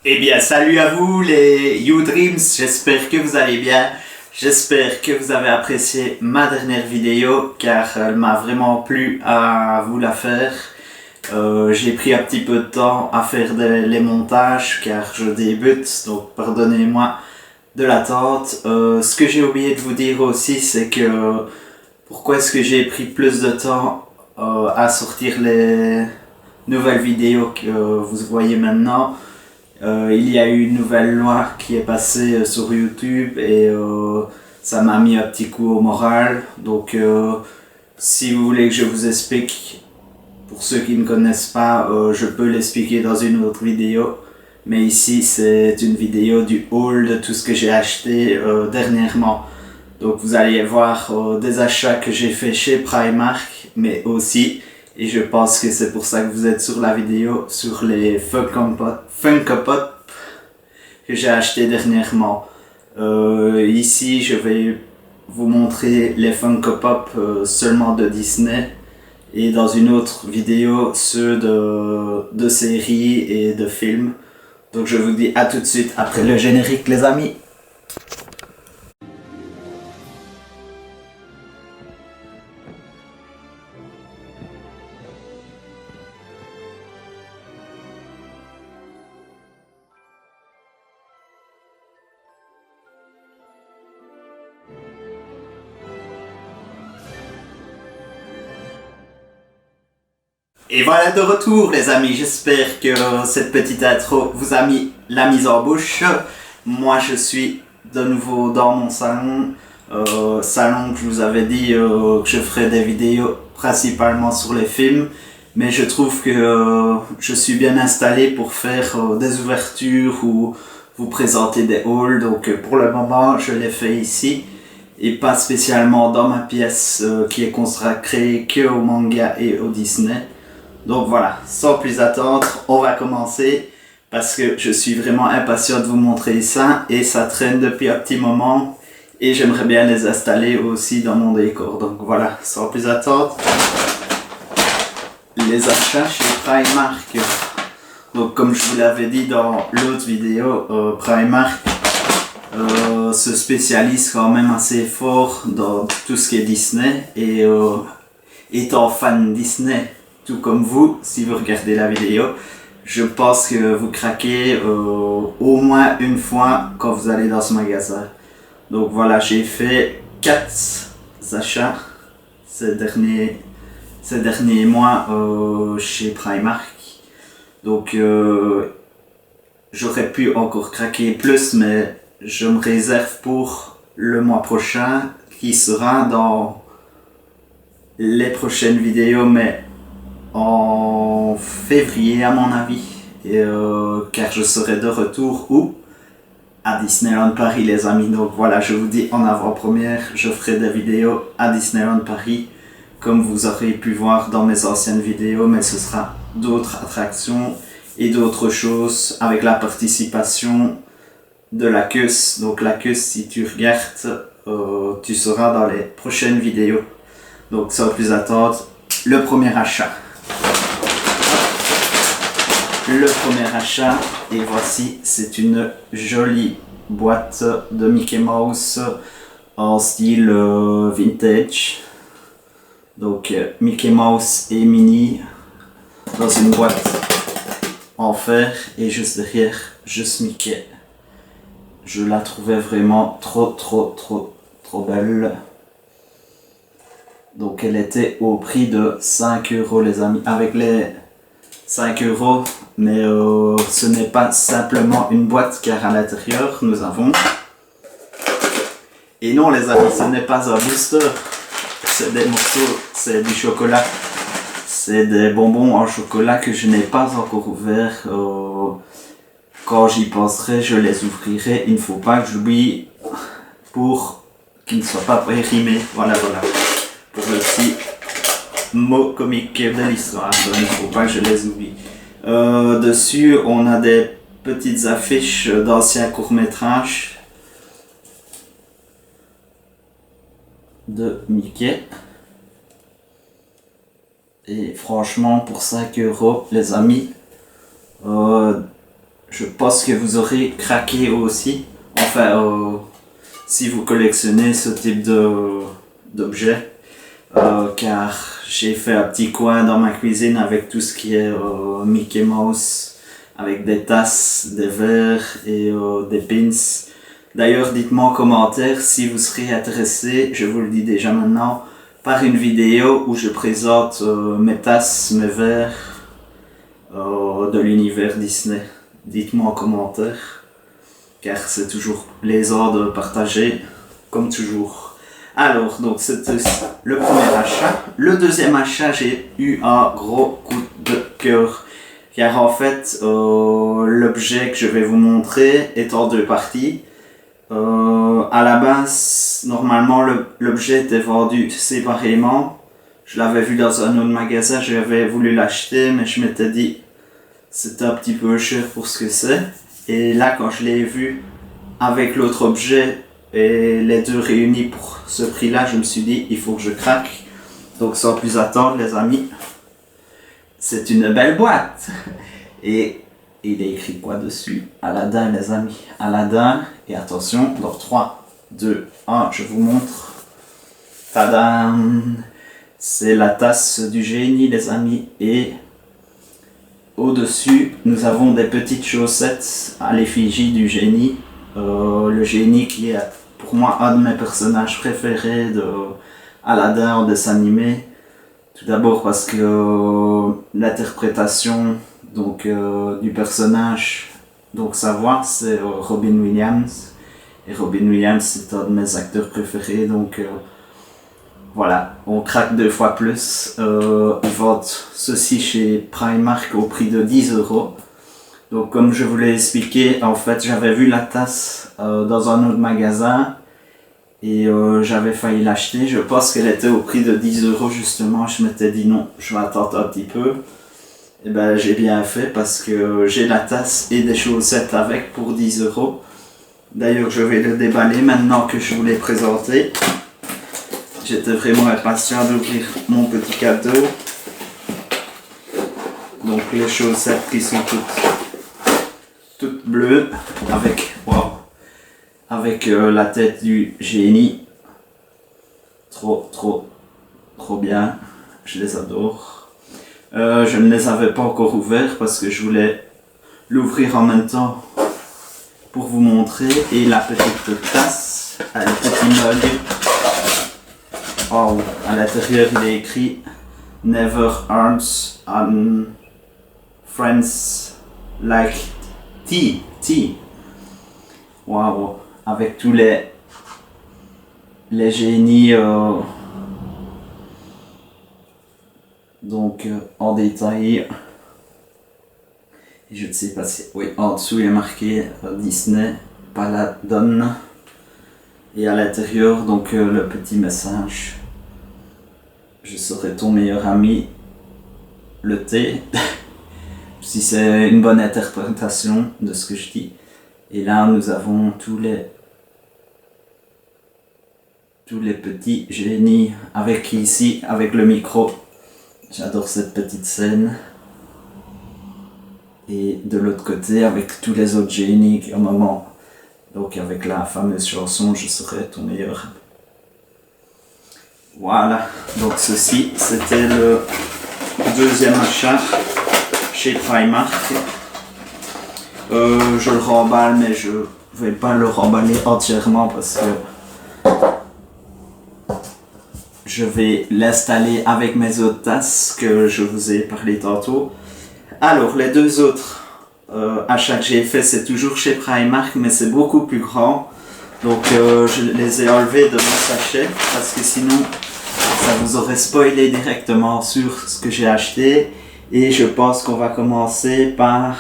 Eh bien, salut à vous les You Dreams, j'espère que vous allez bien. J'espère que vous avez apprécié ma dernière vidéo car elle m'a vraiment plu à vous la faire. J'ai pris un petit peu de temps à faire les montages car je débute, donc pardonnez-moi de l'attente. Ce que j'ai oublié de vous dire aussi, c'est que pourquoi est-ce que j'ai pris plus de temps à sortir les nouvelles vidéos que vous voyez maintenant. Il y a eu une nouvelle loi qui est passée sur YouTube et ça m'a mis un petit coup au moral. Donc, si vous voulez que je vous explique, pour ceux qui ne connaissent pas, je peux l'expliquer dans une autre vidéo. Mais ici, c'est une vidéo du haul de tout ce que j'ai acheté dernièrement. Donc, vous allez voir des achats que j'ai fait chez Primark, mais aussi, et je pense que c'est pour ça que vous êtes sur la vidéo, sur les Funko Pop que j'ai acheté dernièrement. Ici, je vais vous montrer les Funko Pop seulement de Disney et dans une autre vidéo ceux de séries et de films. Donc je vous dis à tout de suite après le générique les amis. Et voilà de retour les amis, j'espère que cette petite intro vous a mis la mise en bouche. Moi je suis de nouveau dans mon salon, salon que je vous avais dit que je ferais des vidéos principalement sur les films. Mais je trouve que je suis bien installé pour faire des ouvertures ou vous présenter des hauls. Donc pour le moment je l'ai fait ici et pas spécialement dans ma pièce qui est consacrée que au manga et au Disney. Donc voilà, sans plus attendre, on va commencer parce que je suis vraiment impatient de vous montrer ça et ça traîne depuis un petit moment et j'aimerais bien les installer aussi dans mon décor. Donc voilà, sans plus attendre, les achats chez Primark. Donc comme je vous l'avais dit dans l'autre vidéo, Primark se spécialise quand même assez fort dans tout ce qui est Disney et étant fan Disney, tout comme vous, si vous regardez la vidéo, je pense que vous craquez au moins une fois quand vous allez dans ce magasin. Donc voilà, j'ai fait 4 achats ces derniers mois chez Primark. Donc j'aurais pu encore craquer plus, mais je me réserve pour le mois prochain qui sera dans les prochaines vidéos, mais en février à mon avis, car je serai de retour où à Disneyland Paris les amis. Donc voilà, je vous dis en avant-première, je ferai des vidéos à Disneyland Paris comme vous aurez pu voir dans mes anciennes vidéos, mais ce sera d'autres attractions et d'autres choses avec la participation de la CUS. Donc la CUS, si tu regardes, tu seras dans les prochaines vidéos. Donc sans plus attendre, le premier achat. Le premier achat, et voici, c'est une jolie boîte de Mickey Mouse en style vintage. Donc Mickey Mouse et Minnie dans une boîte en fer et juste derrière, juste Mickey. Je la trouvais vraiment trop belle. Donc elle était au prix de 5 € les amis, avec les 5 €, mais ce n'est pas simplement une boîte car à l'intérieur nous avons, et non les amis, ce n'est pas un booster, c'est des morceaux, c'est du chocolat, c'est des bonbons en chocolat que je n'ai pas encore ouverts. Quand j'y penserai, je les ouvrirai, il ne faut pas que j'oublie pour qu'ils ne soient pas périmés. Voilà, pour le petit mot comique de l'histoire, il ne faut pas que je les oublie. Dessus, on a des petites affiches d'anciens courts-métrages de Mickey. Et franchement, pour 5 € les amis, je pense que vous aurez craqué aussi. Enfin, si vous collectionnez ce type d'objets. Car j'ai fait un petit coin dans ma cuisine avec tout ce qui est Mickey Mouse, avec des tasses, des verres et des pins. D'ailleurs, dites-moi en commentaire si vous serez intéressé, je vous le dis déjà maintenant, par une vidéo où je présente mes tasses, mes verres de l'univers Disney. Dites-moi en commentaire, car c'est toujours plaisant de partager, comme toujours. Alors, donc c'était le premier achat. Le deuxième achat, j'ai eu un gros coup de cœur. Car en fait, l'objet que je vais vous montrer est en deux parties. À la base, normalement, l'objet était vendu séparément. Je l'avais vu dans un autre magasin, j'avais voulu l'acheter, mais je m'étais dit c'était un petit peu cher pour ce que c'est. Et là, quand je l'ai vu avec l'autre objet et les deux réunis pour ce prix-là, je me suis dit il faut que je craque. Donc sans plus attendre, les amis, c'est une belle boîte. Et il est écrit quoi dessus? Aladdin, les amis. Aladdin. Et attention, dans 3, 2, 1, je vous montre. Tadam! C'est la tasse du génie, les amis. Et au-dessus, nous avons des petites chaussettes à l'effigie du génie. Le génie qui est pour moi un de mes personnages préférés de Aladdin en dessin animé. Tout d'abord parce que l'interprétation donc du personnage, donc sa voix, c'est Robin Williams. Et Robin Williams, c'est un de mes acteurs préférés, donc voilà, on craque 2 fois plus. Ils vendent ceci chez Primark au prix de 10 €. Donc comme je vous l'ai expliqué, en fait j'avais vu la tasse dans un autre magasin et j'avais failli l'acheter. Je pense qu'elle était au prix de 10 € justement. Je m'étais dit non, je vais attendre un petit peu. Et ben j'ai bien fait parce que j'ai la tasse et des chaussettes avec pour 10 €. D'ailleurs je vais le déballer maintenant que je vous l'ai présenté. J'étais vraiment impatient d'ouvrir mon petit cadeau. Donc les chaussettes qui sont toutes bleues avec, wow, avec la tête du génie. Trop bien. Je les adore. Je ne les avais pas encore ouverts parce que je voulais l'ouvrir en même temps pour vous montrer. Et la petite tasse, le petit mug. Oh, à l'intérieur il est écrit Never earns on friends like tea. Waouh, avec tous les génies donc en détail. Et je ne sais pas si, oui, en dessous il est marqué Disney, Paladon. Et à l'intérieur donc le petit message: je serai ton meilleur ami, le thé. Si c'est une bonne interprétation de ce que je dis. Et là nous avons tous les petits génies avec ici, avec le micro. J'adore cette petite scène. Et de l'autre côté avec tous les autres génies au moment. Donc avec la fameuse chanson Je serai ton meilleur. Voilà, donc ceci c'était le deuxième achat chez Primark. Je le remballe, mais je vais pas le remballer entièrement parce que je vais l'installer avec mes autres tasses que je vous ai parlé tantôt. Alors les deux autres achats que j'ai fait, c'est toujours chez Primark, mais c'est beaucoup plus grand. Donc je les ai enlevés de mon sachet parce que sinon ça vous aurait spoilé directement sur ce que j'ai acheté. Et je pense qu'on va commencer par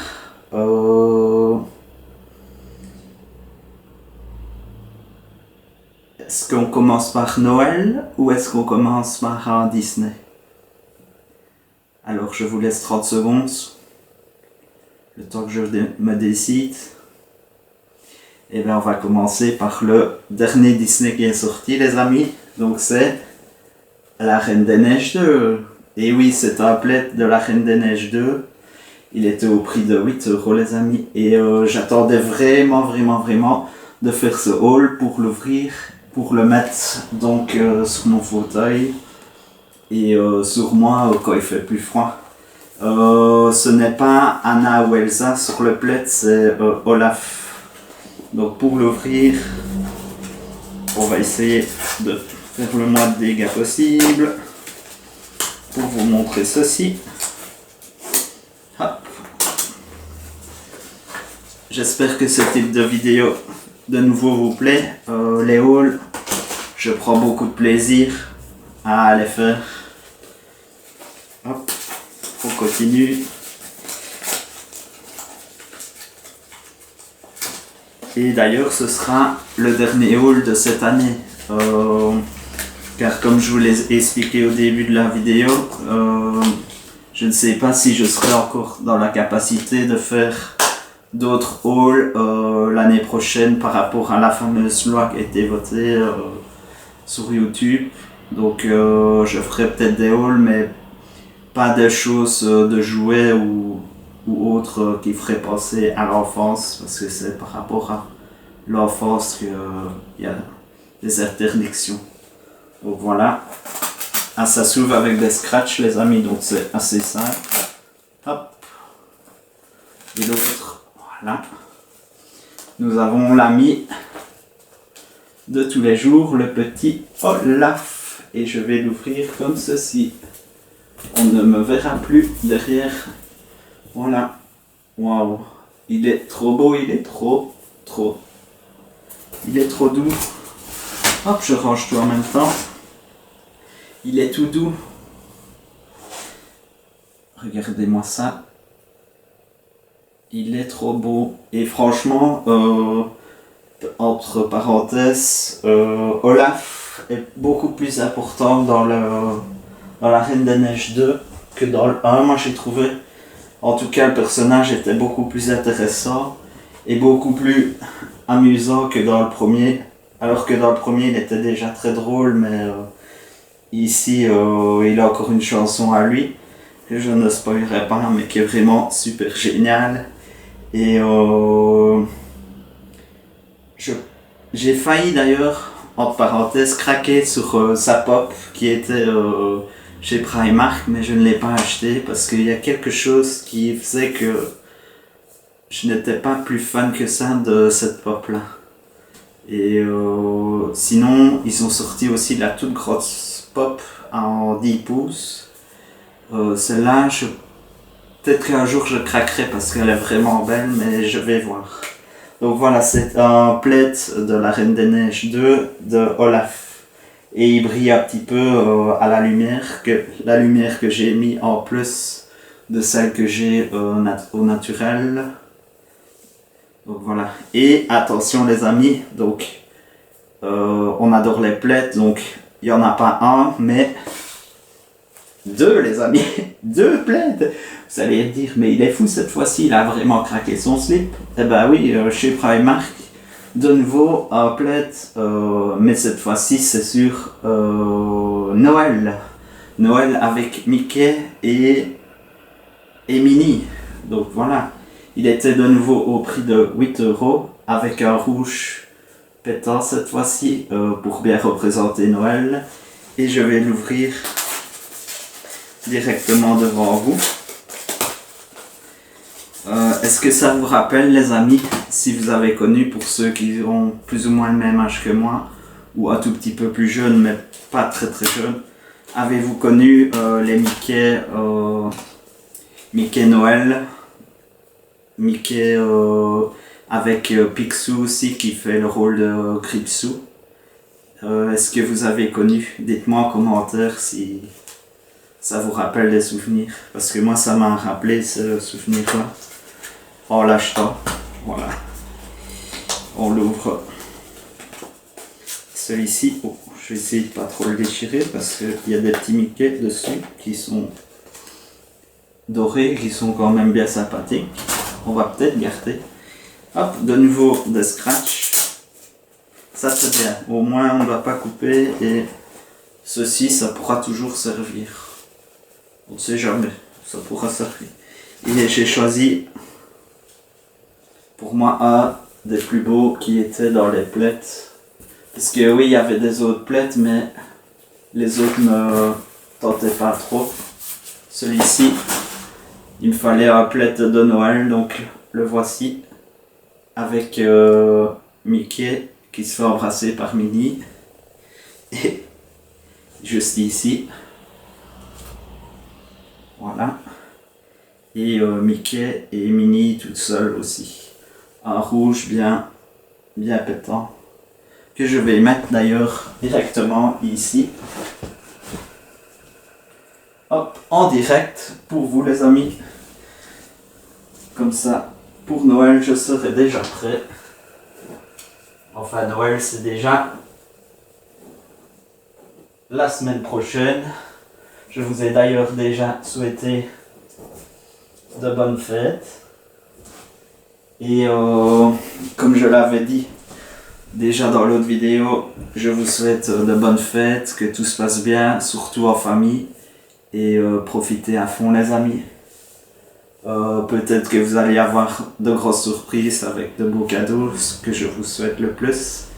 est-ce qu'on commence par Noël ou est-ce qu'on commence par Disney? Alors je vous laisse 30 secondes, le temps que je me décide. Et bien on va commencer par le dernier Disney qui est sorti, les amis. Donc c'est La Reine des Neiges 2. Et oui, c'est un plaid de La Reine des Neiges 2. Il était au prix de 8 € les amis. Et j'attendais vraiment de faire ce haul pour l'ouvrir, pour le mettre donc sur mon fauteuil et sur moi quand il fait plus froid. Ce n'est pas Anna ou Elsa sur le plaid, c'est Olaf. Donc pour l'ouvrir, on va essayer de faire le moins de dégâts possible pour vous montrer ceci. Hop. J'espère que ce type de vidéo de nouveau vous plaît. Les hauls, je prends beaucoup de plaisir à les faire. Hop, on continue. Et d'ailleurs, ce sera le dernier haul de cette année. Car comme je vous l'ai expliqué au début de la vidéo, je ne sais pas si je serai encore dans la capacité de faire d'autres hauls l'année prochaine par rapport à la fameuse loi qui a été votée sur YouTube. Donc je ferai peut-être des hauls, mais pas des choses de jouets ou autres qui feraient penser à l'enfance, parce que c'est par rapport à l'enfance qu'il y a des interdictions. Donc voilà. Ah, ça s'ouvre avec des scratchs les amis, donc c'est assez simple. Hop. Et l'autre, voilà. Nous avons l'ami de tous les jours, le petit Olaf. Et je vais l'ouvrir comme ceci. On ne me verra plus derrière. Voilà. Waouh. Il est trop beau, il est trop. Il est trop doux. Hop, je range tout en même temps. Il est tout doux. Regardez-moi ça. Il est trop beau. Et franchement, entre parenthèses, Olaf est beaucoup plus important dans la Reine des Neiges 2 que dans le 1. Moi j'ai trouvé, en tout cas le personnage était beaucoup plus intéressant et beaucoup plus amusant que dans le premier. Alors que dans le premier il était déjà très drôle, mais ici il a encore une chanson à lui que je ne spoilerai pas, mais qui est vraiment super géniale. Et j'ai failli d'ailleurs, entre parenthèses, craquer sur sa pop qui était chez Primark, mais je ne l'ai pas acheté parce qu'il y a quelque chose qui faisait que je n'étais pas plus fan que ça de cette pop là. Et sinon, ils ont sorti aussi la toute grosse pop en 10 pouces. Celle-là, peut-être qu'un jour je craquerai parce qu'elle est vraiment belle, mais je vais voir. Donc voilà, c'est un plaid de la Reine des Neiges 2 de Olaf. Et il brille un petit peu à la lumière que j'ai mis en plus de celle que j'ai au naturel. Donc voilà. Et attention les amis, donc on adore les plaids, donc il n'y en a pas un, mais deux les amis, deux plaids. Vous allez dire, mais il est fou cette fois-ci, il a vraiment craqué son slip. Eh ben oui, chez Primark, de nouveau un plaid, mais cette fois-ci c'est sur Noël. Noël avec Mickey et Minnie. Donc voilà, il était de nouveau au prix de 8 € avec un rouge pétant cette fois-ci pour bien représenter Noël. Et je vais l'ouvrir directement devant vous. Est-ce que ça vous rappelle les amis, si vous avez connu, pour ceux qui ont plus ou moins le même âge que moi, ou un tout petit peu plus jeune mais pas très jeunes, avez-vous connu les Mickey Noël, Mickey avec Picsou aussi qui fait le rôle de Gripsou? Est-ce que vous avez connu? Dites-moi en commentaire si ça vous rappelle des souvenirs, parce que moi ça m'a rappelé ce souvenir là en l'achetant. Voilà, on l'ouvre. Celui-ci, oh, je vais essayer de pas trop le déchirer parce qu'il y a des petits Mickey dessus qui sont dorés, qui sont quand même bien sympathiques. On va peut-être garder. Hop, de nouveau des scratchs. Ça c'est bien, au moins on ne va pas couper et ceci ça pourra toujours servir. On ne sait jamais, ça pourra servir. Et j'ai choisi pour moi un des plus beaux qui était dans les plaids. Parce que oui, il y avait des autres plaids, mais les autres me tentaient pas trop. Celui-ci, il me fallait un plaid de Noël, donc le voici. Avec Mickey qui se fait embrasser par Minnie. Et juste ici. Voilà. Et Mickey et Minnie toutes seules aussi. Un rouge bien pétant. Que je vais mettre d'ailleurs directement ici. Hop, en direct pour vous les amis. Comme ça, pour Noël, je serai déjà prêt. Enfin, Noël, c'est déjà la semaine prochaine. Je vous ai d'ailleurs déjà souhaité de bonnes fêtes. Et comme je l'avais dit déjà dans l'autre vidéo, je vous souhaite de bonnes fêtes, que tout se passe bien, surtout en famille. Et profitez à fond les amis. Peut-être que vous allez avoir de grosses surprises avec de beaux cadeaux, ce que je vous souhaite le plus.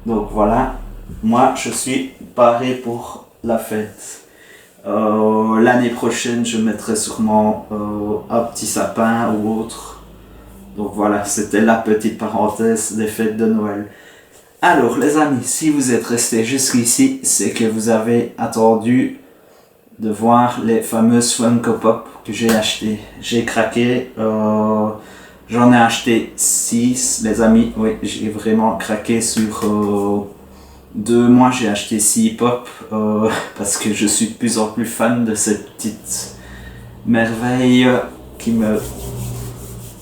Donc voilà, moi je suis paré pour la fête. L'année prochaine je mettrai sûrement un petit sapin ou autre. Donc voilà, c'était la petite parenthèse des fêtes de Noël. Alors les amis, si vous êtes restés jusqu'ici, c'est que vous avez attendu de voir les fameuses Funko Pop que j'ai achetées. J'ai craqué, j'en ai acheté 6 les amis, oui j'ai vraiment craqué sur 2 mois, j'ai acheté 6 pop parce que je suis de plus en plus fan de ces petites merveilles qui me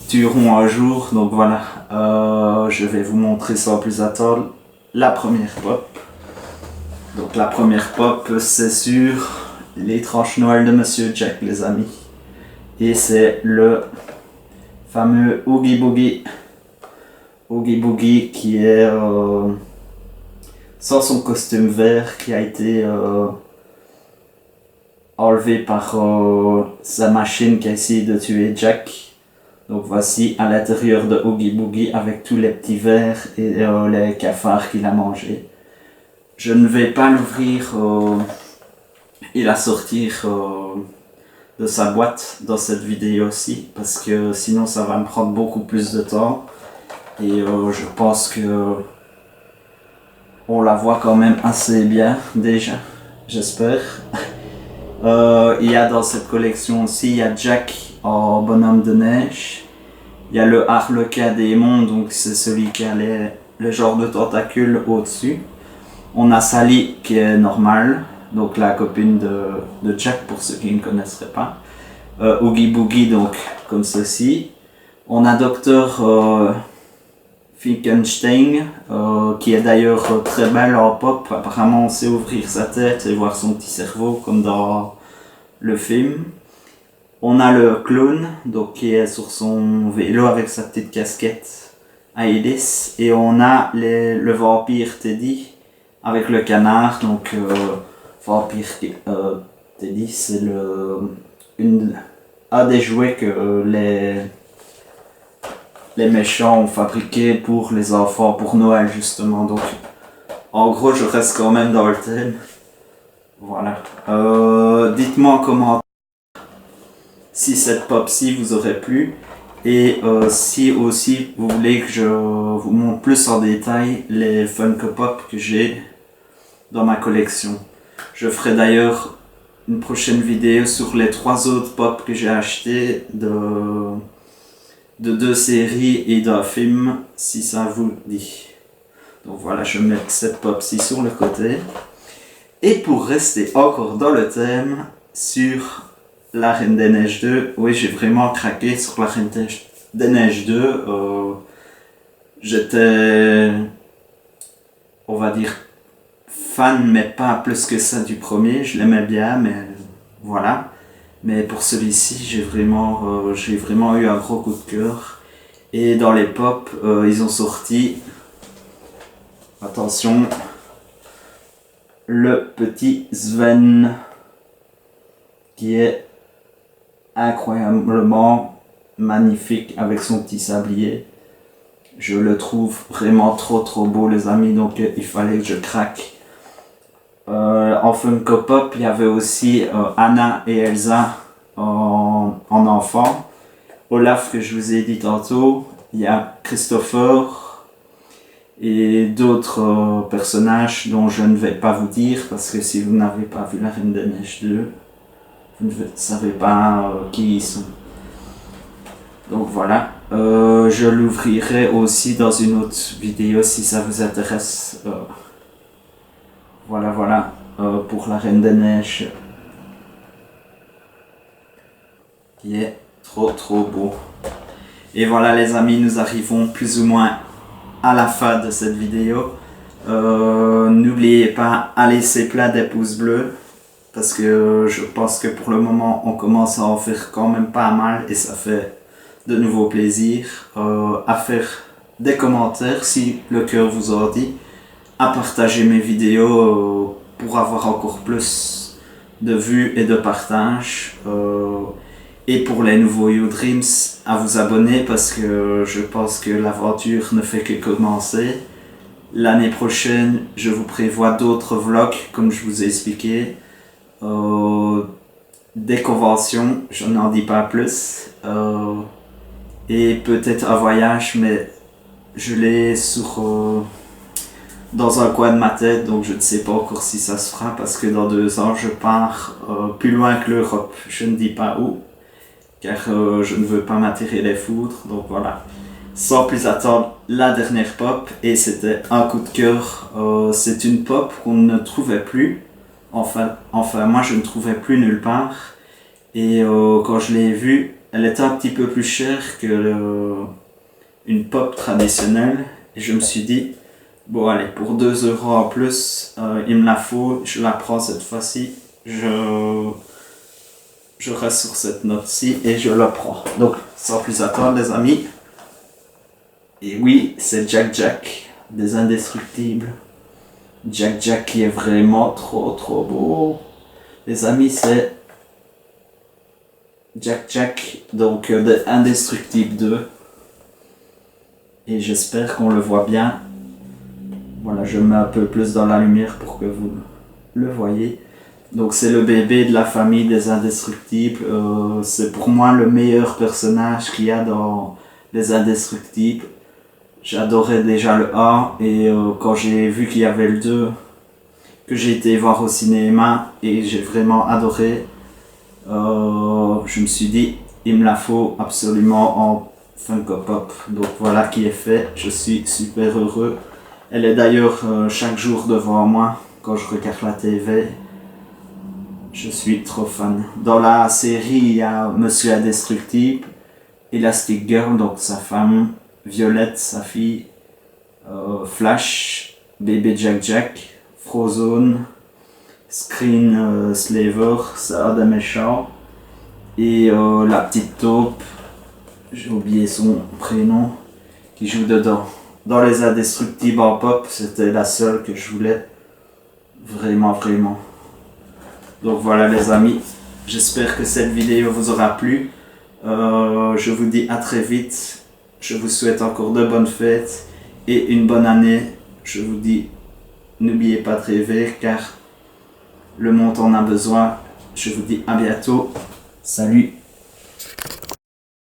tueront un jour. Donc voilà, je vais vous montrer sans plus attendre la première pop. Donc la première pop c'est sur l'étrange Noël de Monsieur Jack les amis. Et c'est le fameux Oogie Boogie. Oogie Boogie qui est sans son costume vert, qui a été enlevé par sa machine qui a essayé de tuer Jack. Donc voici à l'intérieur de Oogie Boogie avec tous les petits vers et les cafards qu'il a mangés. Je ne vais pas l'ouvrir et la sortir de sa boîte dans cette vidéo aussi, parce que sinon ça va me prendre beaucoup plus de temps. Et je pense que on la voit quand même assez bien déjà, j'espère. Il y a dans cette collection aussi, il y a Jack en bonhomme de neige. Il y a le Harlequin démon, donc c'est celui qui a le genre de tentacules au-dessus. On a Sally qui est normale, donc la copine de Jack pour ceux qui ne connaisseraient pas. Oogie Boogie, donc comme ceci. On a Dr. Finkenstein, qui est d'ailleurs très belle en pop. Apparemment on sait ouvrir sa tête et voir son petit cerveau comme dans le film. On a le clown, donc qui est sur son vélo avec sa petite casquette à hélice. Et on a le vampire Teddy avec le canard. Donc vampire Teddy, c'est un des jouets que les méchants ont fabriqué pour les enfants, pour Noël justement. Donc en gros je reste quand même dans le thème. Voilà. Dites-moi en commentaire si cette pop-ci vous aurait plu. Et si aussi vous voulez que je vous montre plus en détail les Funko Pop que j'ai dans ma collection. Je ferai d'ailleurs une prochaine vidéo sur les 3 autres pop que j'ai acheté de 2 séries et d'un film, si ça vous dit. Donc voilà, je mets cette pop-ci sur le côté. Et pour rester encore dans le thème, sur la Reine des Neiges 2, oui j'ai vraiment craqué sur la Reine des Neiges 2. J'étais, on va dire, fan, mais pas plus que ça du premier. Je l'aimais bien, mais voilà. Mais pour celui-ci, j'ai vraiment eu un gros coup de cœur. Et dans les pop, ils ont sorti, attention, le petit Sven, qui est incroyablement magnifique avec son petit sablier. Je le trouve vraiment trop beau les amis, donc il fallait que je craque. En Funko Pop, il y avait aussi Anna et Elsa en enfant. Olaf que je vous ai dit tantôt, il y a Christopher et d'autres personnages dont je ne vais pas vous dire parce que si vous n'avez pas vu La Reine des Neiges 2, vous ne savez pas qui ils sont. Donc voilà, je l'ouvrirai aussi dans une autre vidéo si ça vous intéresse. Voilà, pour La Reine des Neiges. Qui est trop beau. Et voilà les amis, nous arrivons plus ou moins à la fin de cette vidéo. N'oubliez pas à laisser plein des pouces bleus. Parce que je pense que pour le moment on commence à en faire quand même pas mal et ça fait de nouveau plaisir. À faire des commentaires si le cœur vous en dit. À partager mes vidéos pour avoir encore plus de vues et de partage. Et pour les nouveaux YouDreams, à vous abonner parce que je pense que l'aventure ne fait que commencer. L'année prochaine, je vous prévois d'autres vlogs comme je vous ai expliqué. Des conventions, je n'en dis pas plus. Et peut-être un voyage, mais je l'ai dans un coin de ma tête, donc je ne sais pas encore si ça se fera parce que dans 2 ans je pars plus loin que l'Europe. Je ne dis pas où, car je ne veux pas m'attirer les foudres, donc voilà. Sans plus attendre, la dernière pop, et c'était un coup de cœur. C'est une pop qu'on ne trouvait plus, enfin moi je ne trouvais plus nulle part, et quand je l'ai vue, elle était un petit peu plus chère que une pop traditionnelle, et je me suis dit, bon allez, pour 2 € en plus, il me la faut, je la prends cette fois-ci, je reste sur cette note-ci et je la prends. Donc sans plus attendre les amis, et oui, c'est Jack Jack des Indestructibles. Jack Jack qui est vraiment trop beau. Les amis, c'est Jack Jack, donc des Indestructibles 2. Et j'espère qu'on le voit bien. Voilà, je mets un peu plus dans la lumière pour que vous le voyez. Donc c'est le bébé de la famille des Indestructibles. C'est pour moi le meilleur personnage qu'il y a dans les Indestructibles. J'adorais déjà le 1 et quand j'ai vu qu'il y avait le 2, que j'ai été voir au cinéma et j'ai vraiment adoré, je me suis dit, il me la faut absolument en Funko Pop. Donc voilà qui est fait, je suis super heureux. Elle est d'ailleurs chaque jour devant moi quand je regarde la TV. Je suis trop fan. Dans la série, il y a Monsieur Indestructible, Elastic Girl, donc sa femme, Violette, sa fille, Flash, bébé Jack Jack, Frozone, Screen Slaver, ça des méchants, et la petite taupe, j'ai oublié son prénom, qui joue dedans. Dans les Indestructibles en pop, c'était la seule que je voulais. Vraiment. Donc voilà les amis, j'espère que cette vidéo vous aura plu. Je vous dis à très vite. Je vous souhaite encore de bonnes fêtes et une bonne année. Je vous dis, n'oubliez pas de rêver car le monde en a besoin. Je vous dis à bientôt. Salut!